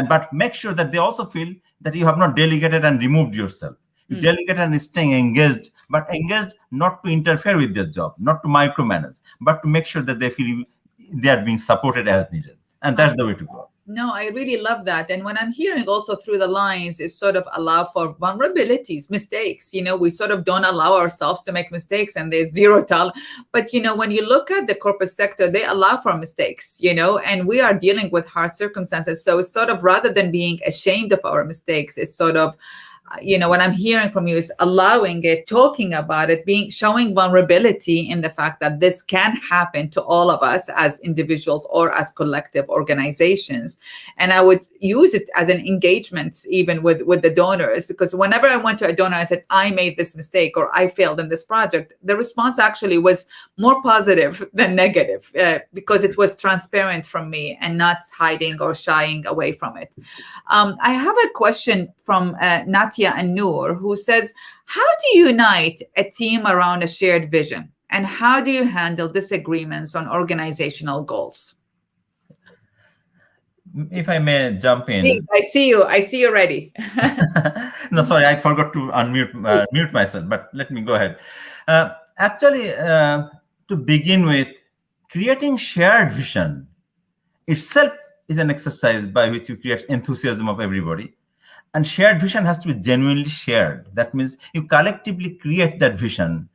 But make sure that they also feel that you have not delegated and removed yourself. You delegate and staying engaged, but engaged not to interfere with their job, not to micromanage, but to make sure that they feel they are being supported as needed. And that's the way to go. No, I really love that. And when I'm hearing also through the lines is sort of allow for vulnerabilities, mistakes. We sort of don't allow ourselves to make mistakes, and there's zero tolerance. But, when you look at the corporate sector, they allow for mistakes, and we are dealing with hard circumstances. So it's sort of, rather than being ashamed of our mistakes, it's sort of, what I'm hearing from you is allowing it, talking about it, showing vulnerability in the fact that this can happen to all of us as individuals or as collective organizations. And I would use it as an engagement even with the donors, because whenever I went to a donor, I said, I made this mistake or I failed in this project, the response actually was more positive than negative, because it was transparent from me and not hiding or shying away from it. I have a question from Natia and Noor, who says, how do you unite a team around a shared vision? And how do you handle disagreements on organizational goals? If I may jump in. Please, I see you ready. No, sorry, I forgot to mute myself, but let me go ahead. Actually, to begin with, creating shared vision itself is an exercise by which you create enthusiasm of everybody. And shared vision has to be genuinely shared. That means you collectively create that vision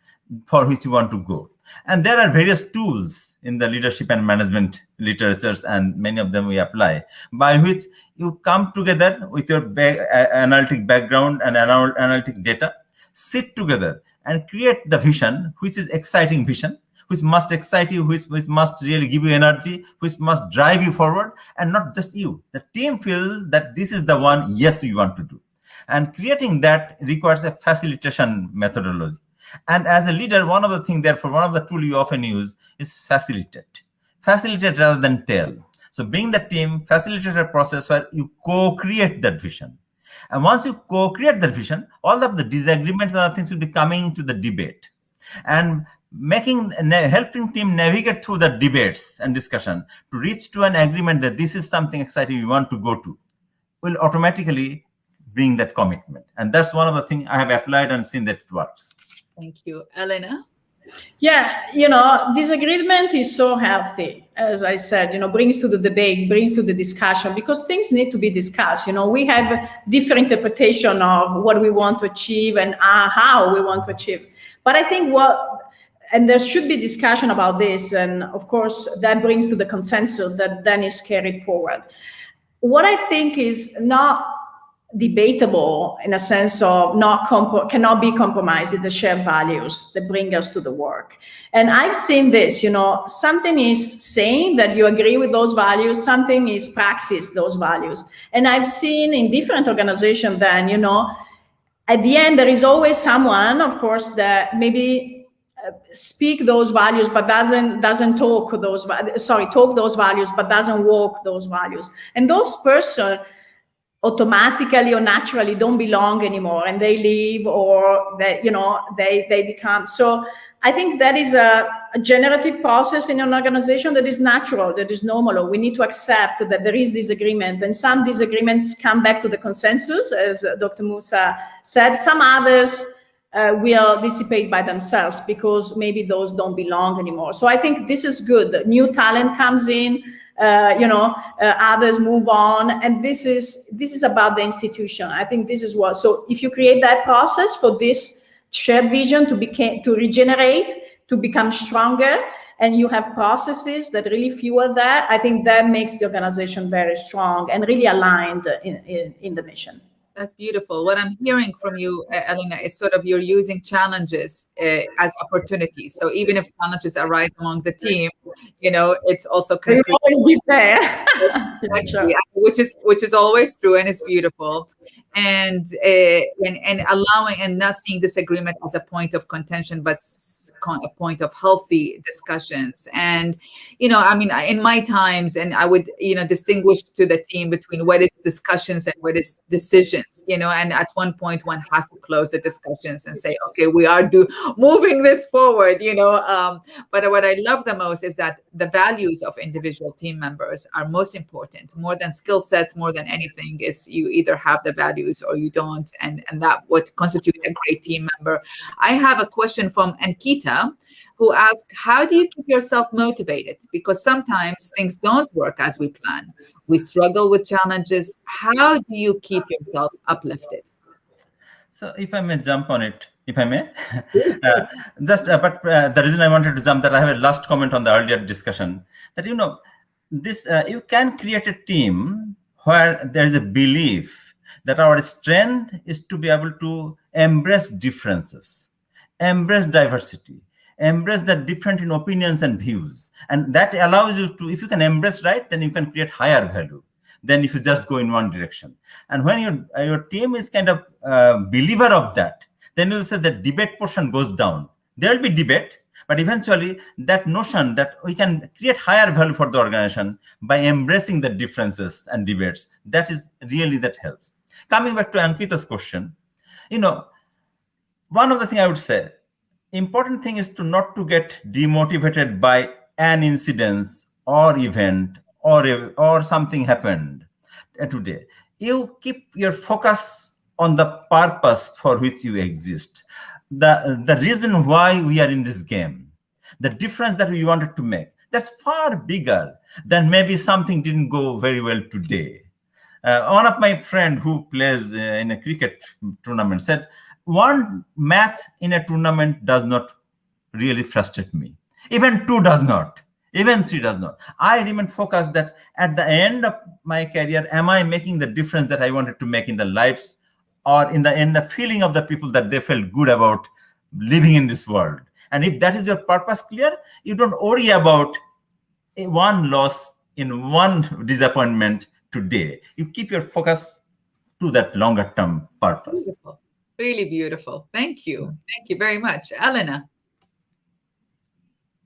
for which you want to go. And there are various tools in the leadership and management literatures, and many of them we apply, by which you come together with your analytic background and analytic data, sit together and create the vision, which is exciting vision, which must excite you, which must really give you energy, which must drive you forward, and not just you. The team feels that this is the one, yes, you want to do. And creating that requires a facilitation methodology. And as a leader, one of the tools you often use is facilitate. Facilitate rather than tell. So being the team, facilitate a process where you co-create that vision. And once you co-create that vision, all of the disagreements and other things will be coming to the debate. And helping team navigate through the debates and discussion to reach to an agreement that this is something exciting you want to go to will automatically bring that commitment. And that's one of the things I have applied and seen that it works. Thank you. Elena? Yeah, disagreement is so healthy, as I said, brings to the debate, brings to the discussion, because things need to be discussed. We have different interpretation of what we want to achieve and how we want to achieve. But I think and there should be discussion about this. And of course, that brings to the consensus that then is carried forward. What I think is not debatable in a sense of cannot be compromised is the shared values that bring us to the work. And I've seen this, something is saying that you agree with those values, something is practice those values. And I've seen in different organizations then, at the end, there is always someone, of course, that maybe speak those values but doesn't talk those values but doesn't walk those values, and those person automatically or naturally don't belong anymore, and they leave, or they become. So I think that is a generative process in an organization that is natural, that is normal. We need to accept that there is disagreement, and some disagreements come back to the consensus, as Dr. Musa said. Some others will dissipate by themselves because maybe those don't belong anymore. So I think this is good. New talent comes in, others move on, and this is about the institution. I think this is what. So if you create that process for this shared vision to regenerate, to become stronger, and you have processes that really fuel that, I think that makes the organization very strong and really aligned in the mission. That's beautiful. What I'm hearing from you, Elena, is sort of you're using challenges as opportunities. So even if challenges arise among the team, it's also can always be fair, which is always true and is beautiful. And allowing and not seeing disagreement as a point of contention, but a point of healthy discussions. And in my times, and I would distinguish to the team between what is discussions and what is decisions, and at one point one has to close the discussions and say, okay, we are moving this forward, but what I love the most is that the values of individual team members are most important, more than skill sets, more than anything, is you either have the values or you don't, and that would constitute a great team member. I have a question from Ankita, who asked, how do you keep yourself motivated? Because sometimes things don't work as we plan. We struggle with challenges. How do you keep yourself uplifted? So if I may jump on it, if I may. The reason I wanted to jump, that I have a last comment on the earlier discussion, that, you can create a team where there is a belief that our strength is to be able to embrace differences, embrace diversity, embrace the different in opinions and views. And that allows you to, if you can embrace, right, then you can create higher value than if you just go in one direction. And when your team is kind of believer of that, then you'll say the debate portion goes down. There will be debate, but eventually that notion that we can create higher value for the organization by embracing the differences and debates, that helps. Coming back to Ankita's question, one of the things I would say, important thing is not to get demotivated by an incident or event or something happened today. You keep your focus on the purpose for which you exist, the reason why we are in this game, the difference that we wanted to make. That's far bigger than maybe something didn't go very well today. One of my friend who plays in a cricket tournament said, one match in a tournament does not really frustrate me. Even 2 does not. Even 3 does not. I remain focused that at the end of my career, am I making the difference that I wanted to make in the lives, or in the end, the feeling of the people that they felt good about living in this world. And if that is your purpose clear, you don't worry about one loss in one disappointment today. You keep your focus to that longer term purpose. Beautiful. Really beautiful. Thank you. Thank you very much. Elena.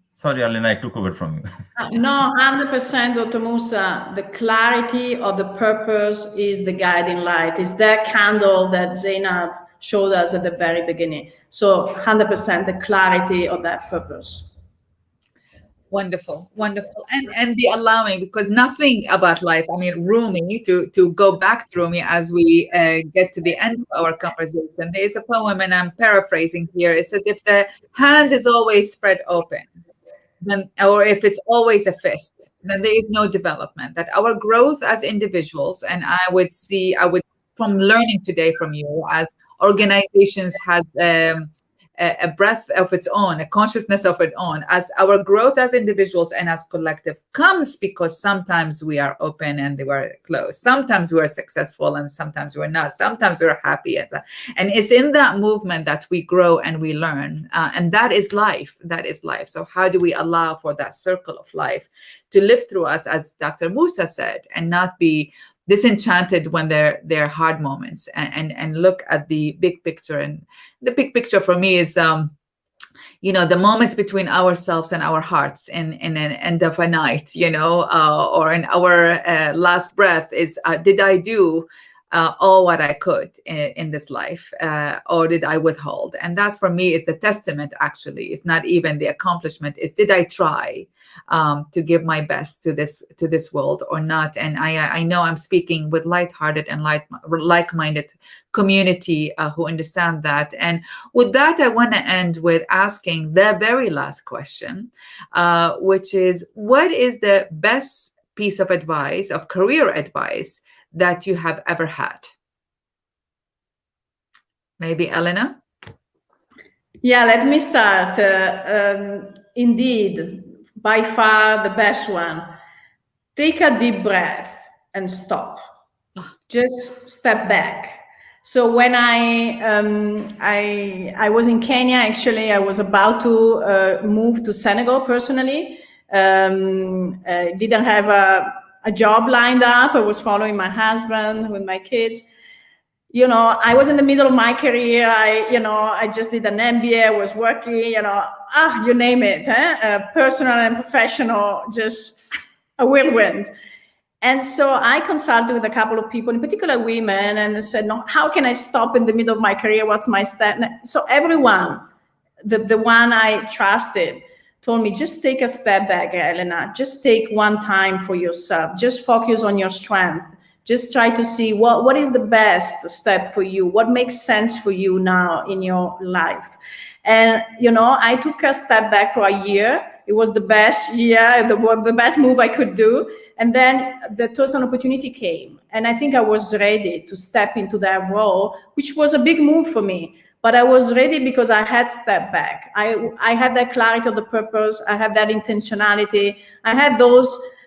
Sorry, Elena, I took over from you. No, 100%, Dr. Musa. The clarity of the purpose is the guiding light. It's that candle that Zainab showed us at the very beginning. So 100% the clarity of that purpose. Wonderful, wonderful. And the allowing, because nothing about life, Rumi, to go back through me as we get to the end of our conversation, there is a poem, and I'm paraphrasing here. It says, if the hand is always spread open, then, or if it's always a fist, then there is no development. That our growth as individuals, and I would from learning today from you, as organizations has a breath of its own, a consciousness of its own, as our growth as individuals and as collective comes because sometimes we are open and we are closed. Sometimes we are successful and sometimes we're not. Sometimes we're happy. And it's in that movement that we grow and we learn. And that is life. That is life. So how do we allow for that circle of life to live through us, as Dr. Musa said, and not be disenchanted when there are hard moments, and look at the big picture. And the big picture for me is, the moments between ourselves and our hearts in an end of a night, or in our last breath is, did I do all what I could in this life, or did I withhold? And that's, for me, is the testament, actually. It's not even the accomplishment. Is, did I try to give my best to this world or not? And I know I'm speaking with lighthearted and like-minded community who understand that. And with that, I want to end with asking the very last question, which is, what is the best piece of advice, of career advice, that you have ever had? Maybe Elena? Yeah, let me start. Indeed, by far the best one. Take a deep breath and stop. Just step back. So when I was in Kenya, actually, I was about to move to Senegal personally. I didn't have a job lined up. I was following my husband with my kids. You know, I was in the middle of my career. I just did an MBA, I was working, you name it, personal and professional, just a whirlwind. And so I consulted with a couple of people, in particular women, and said, no, how can I stop in the middle of my career? What's my step? So everyone, the one I trusted, told me, just take a step back, Elena. Just take one time for yourself. Just focus on your strength. Just try to see what is the best step for you, what makes sense for you now in your life. And, I took a step back for a year. It was the best year, the best move I could do. And then the Tostan opportunity came. And I think I was ready to step into that role, which was a big move for me. But I was ready because I had stepped back. I had that clarity of the purpose. I had that intentionality. I had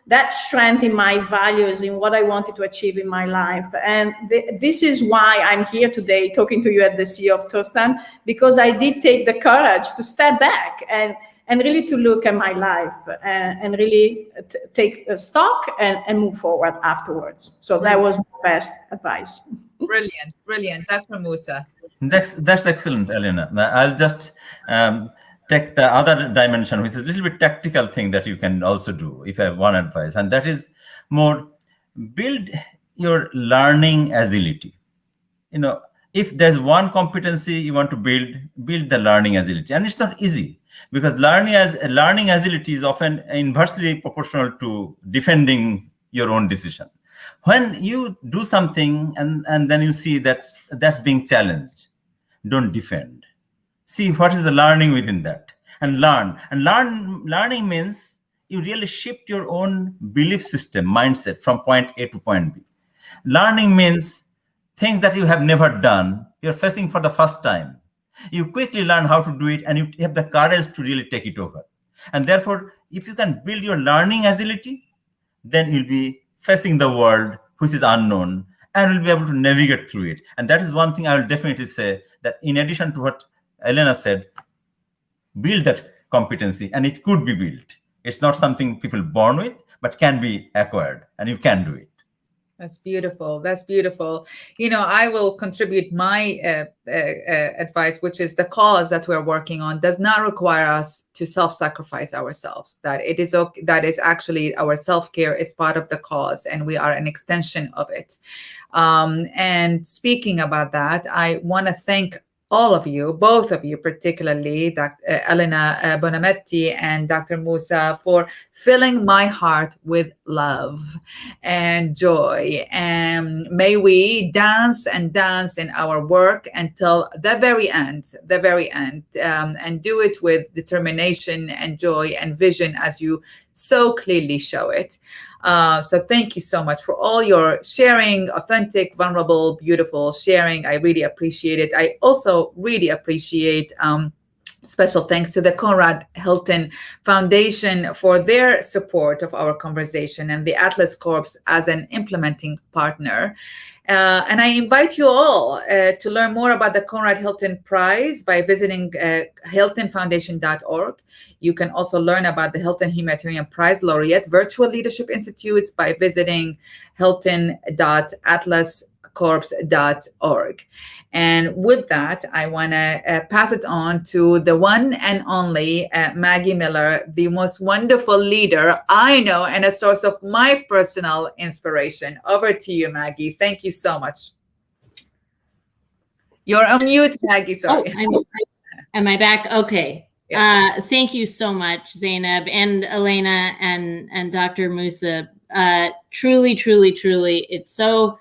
that strength in my values, in what I wanted to achieve in my life. And this is why I'm here today talking to you at the CEO of Tostan, because I did take the courage to step back and really to look at my life and really take a stock and move forward afterwards. So that was my best advice. Brilliant. Dr. Musa. That's excellent, Elena. I'll just take the other dimension, which is a little bit tactical thing that you can also do, if I have one advice, and that is more build your learning agility. If there's one competency you want to build the learning agility, and it's not easy, because learning agility is often inversely proportional to defending your own decision. When you do something and then you see that's being challenged, don't defend. See what is the learning within that, and learn. And learning means you really shift your own belief system, mindset from point A to point B. Learning means things that you have never done, you're facing for the first time. You quickly learn how to do it, and you have the courage to really take it over. And therefore, if you can build your learning agility, then you'll be facing the world which is unknown, and will be able to navigate through it. And that is one thing I will definitely say, that in addition to what Elena said, build that competency, and it could be built. It's not something people born with, but can be acquired, and you can do it. That's beautiful. I will contribute my advice, which is the cause that we're working on does not require us to self-sacrifice ourselves. That is actually our self-care is part of the cause, and we are an extension of it. And speaking about that, I want to thank all of you, both of you, particularly Dr. Elena Bonamatti and Dr. Musa, for filling my heart with love and joy. And may we dance and dance in our work until the very end, and do it with determination and joy and vision, as you so clearly show it. So thank you so much for all your sharing, authentic, vulnerable, beautiful sharing. I really appreciate it. I also really appreciate special thanks to the Conrad Hilton Foundation for their support of our conversation, and the Atlas Corps as an implementing partner. And I invite you all to learn more about the Conrad Hilton Prize by visiting hiltonfoundation.org. You can also learn about the Hilton Humanitarian Prize Laureate Virtual Leadership Institutes by visiting hilton.atlascorp.org. corps.org. And with that, I want to pass it on to the one and only Maggie Miller, the most wonderful leader I know and a source of my personal inspiration. Over to you, Maggie. Thank you so much. You're on mute, Maggie. Sorry. Oh, am I back? Okay. Yeah. Thank you so much, Zainab and Elena and Dr. Musa. Truly, truly, truly, it's so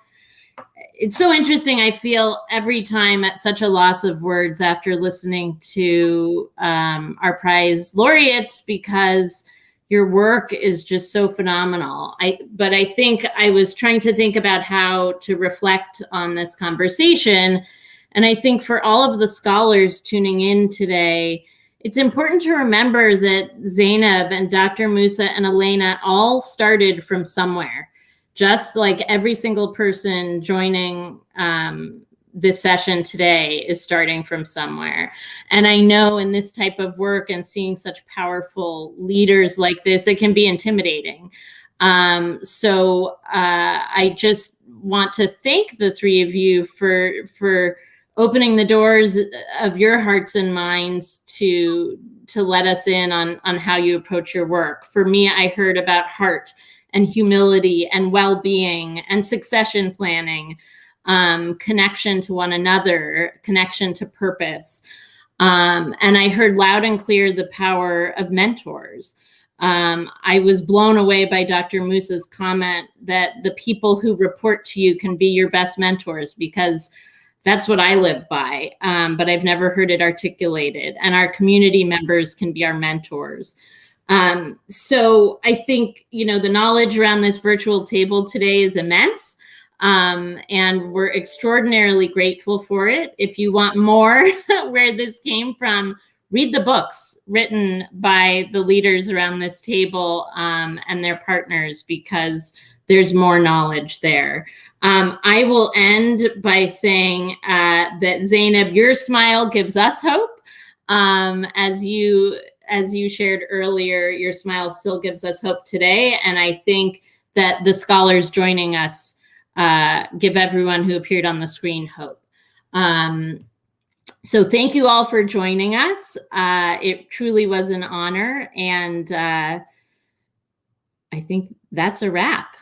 interesting. I feel every time at such a loss of words after listening to our prize laureates, because your work is just so phenomenal. But I think I was trying to think about how to reflect on this conversation. And I think for all of the scholars tuning in today, it's important to remember that Zainab and Dr. Musa and Elena all started from somewhere. Just like every single person joining this session today is starting from somewhere. And I know in this type of work and seeing such powerful leaders like this, it can be intimidating. So I just want to thank the three of you for opening the doors of your hearts and minds to let us in on how you approach your work. For me, I heard about heart and humility and well-being and succession planning, connection to one another, connection to purpose. And I heard loud and clear the power of mentors. I was blown away by Dr. Musa's comment that the people who report to you can be your best mentors, because that's what I live by, but I've never heard it articulated. And our community members can be our mentors. So I think, the knowledge around this virtual table today is immense, and we're extraordinarily grateful for it. If you want more where this came from, read the books written by the leaders around this table and their partners, because there's more knowledge there. I will end by saying that Zainab, your smile gives us hope. As you shared earlier, your smile still gives us hope today. And I think that the scholars joining us give everyone who appeared on the screen hope. So thank you all for joining us. It truly was an honor. And I think that's a wrap.